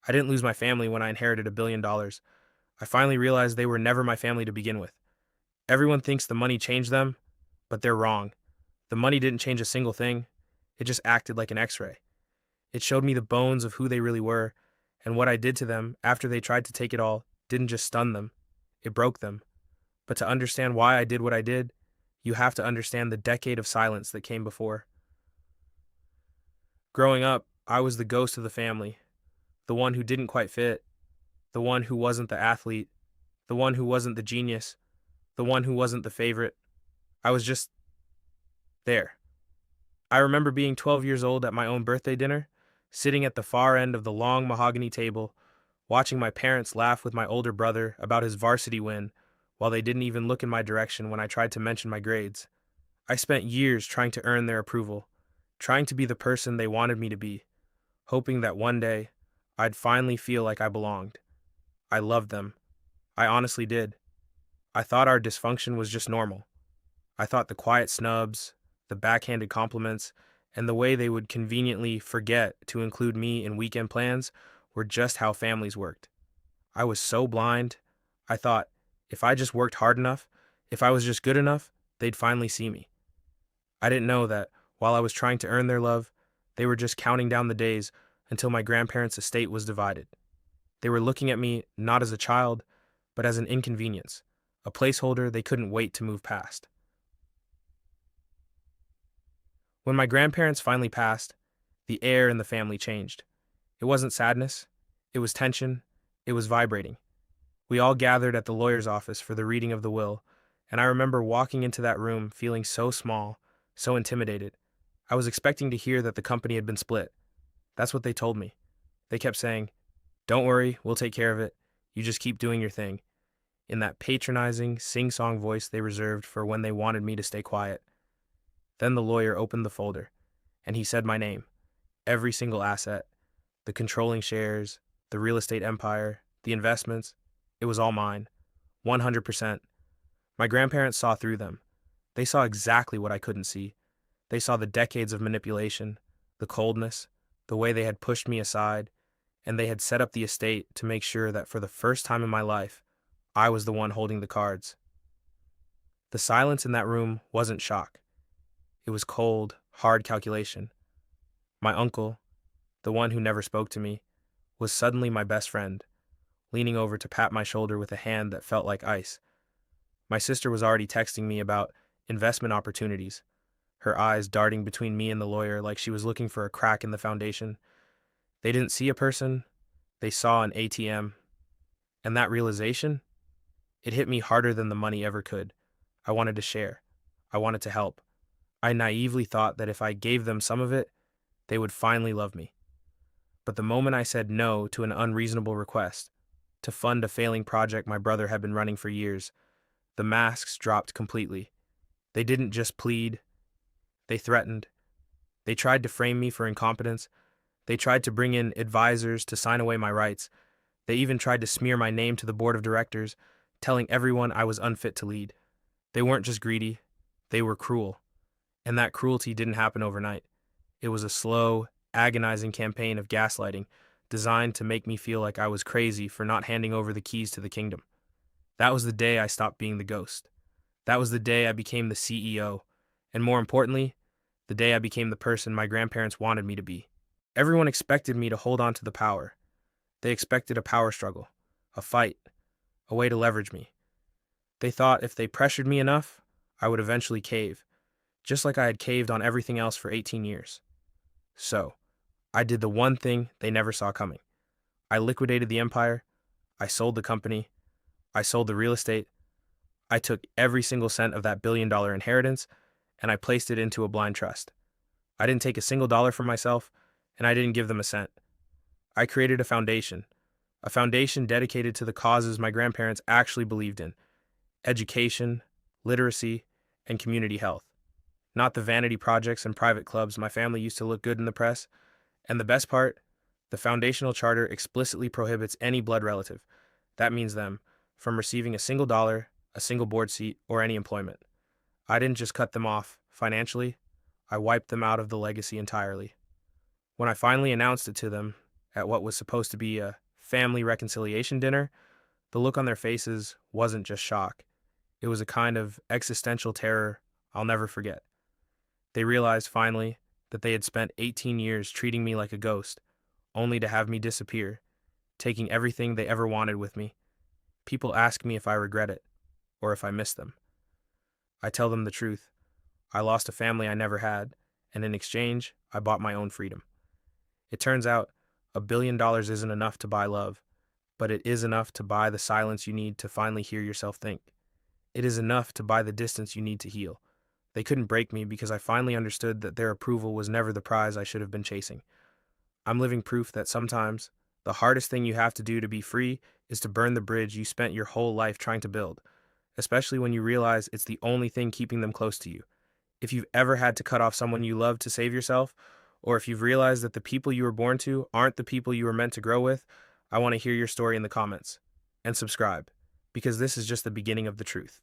I didn't lose my family when I inherited $1 billion. I finally realized they were never my family to begin with. Everyone thinks the money changed them, but they're wrong. The money didn't change a single thing. It just acted like an x-ray. It showed me the bones of who they really were, and what I did to them after they tried to take it all didn't just stun them, it broke them. But to understand why I did what I did, you have to understand the decade of silence that came before. Growing up, I was the ghost of the family, the one who didn't quite fit, the one who wasn't the athlete, the one who wasn't the genius, the one who wasn't the favorite. I was just there. I remember being 12 years old at my own birthday dinner, sitting at the far end of the long mahogany table, watching my parents laugh with my older brother about his varsity win while they didn't even look in my direction when I tried to mention my grades. I spent years trying to earn their approval, trying to be the person they wanted me to be, hoping that one day I'd finally feel like I belonged. I loved them. I honestly did. I thought our dysfunction was just normal. I thought the quiet snubs, the backhanded compliments, and the way they would conveniently forget to include me in weekend plans were just how families worked. I was so blind. I thought, if I just worked hard enough, if I was just good enough, they'd finally see me. I didn't know that while I was trying to earn their love, they were just counting down the days until my grandparents' estate was divided. They were looking at me not as a child, but as an inconvenience, a placeholder they couldn't wait to move past. When my grandparents finally passed, the air in the family changed. It wasn't sadness, it was tension, it was vibrating. We all gathered at the lawyer's office for the reading of the will, and I remember walking into that room feeling so small, so intimidated. I was expecting to hear that the company had been split. That's what they told me. They kept saying, "Don't worry, we'll take care of it. You just keep doing your thing," in that patronizing, sing-song voice they reserved for when they wanted me to stay quiet. Then the lawyer opened the folder, and he said my name, every single asset, the controlling shares, the real estate empire, the investments. It was all mine, 100%. My grandparents saw through them. They saw exactly what I couldn't see. They saw the decades of manipulation, the coldness, the way they had pushed me aside, and they had set up the estate to make sure that for the first time in my life, I was the one holding the cards. The silence in that room wasn't shock. It was cold, hard calculation. My uncle, the one who never spoke to me, was suddenly my best friend, leaning over to pat my shoulder with a hand that felt like ice. My sister was already texting me about investment opportunities, her eyes darting between me and the lawyer like she was looking for a crack in the foundation. They didn't see a person, they saw an ATM. And that realization, it hit me harder than the money ever could. I wanted to share. I wanted to help. I naively thought that if I gave them some of it, they would finally love me. But the moment I said no to an unreasonable request, to fund a failing project my brother had been running for years, the masks dropped completely. They didn't just plead, they threatened. They tried to frame me for incompetence. They tried to bring in advisors to sign away my rights. They even tried to smear my name to the board of directors, telling everyone I was unfit to lead. They weren't just greedy, they were cruel. And that cruelty didn't happen overnight. It was a slow, agonizing campaign of gaslighting designed to make me feel like I was crazy for not handing over the keys to the kingdom. That was the day I stopped being the ghost. That was the day I became the CEO. And more importantly, the day I became the person my grandparents wanted me to be. Everyone expected me to hold on to the power. They expected a power struggle, a fight, a way to leverage me. They thought if they pressured me enough, I would eventually cave, just like I had caved on everything else for 18 years. So, I did the one thing they never saw coming. I liquidated the empire, I sold the company, I sold the real estate, I took every single cent of that $1 billion inheritance, and I placed it into a blind trust. I didn't take a single dollar from myself, and I didn't give them a cent. I created a foundation dedicated to the causes my grandparents actually believed in: education, literacy, and community health. Not the vanity projects and private clubs my family used to look good in the press. And the best part, the foundational charter explicitly prohibits any blood relative, that means them, from receiving a single dollar, a single board seat, or any employment. I didn't just cut them off financially, I wiped them out of the legacy entirely. When I finally announced it to them, at what was supposed to be a family reconciliation dinner, the look on their faces wasn't just shock. It was a kind of existential terror I'll never forget. They realized finally that they had spent 18 years treating me like a ghost, only to have me disappear, taking everything they ever wanted with me. People ask me if I regret it, or if I miss them. I tell them the truth. I lost a family I never had, and in exchange, I bought my own freedom. It turns out, $1 billion isn't enough to buy love, but it is enough to buy the silence you need to finally hear yourself think. It is enough to buy the distance you need to heal. They couldn't break me because I finally understood that their approval was never the prize I should have been chasing. I'm living proof that sometimes the hardest thing you have to do to be free is to burn the bridge you spent your whole life trying to build, especially when you realize it's the only thing keeping them close to you. If you've ever had to cut off someone you love to save yourself, or if you've realized that the people you were born to aren't the people you were meant to grow with, I want to hear your story in the comments. And subscribe, because this is just the beginning of the truth.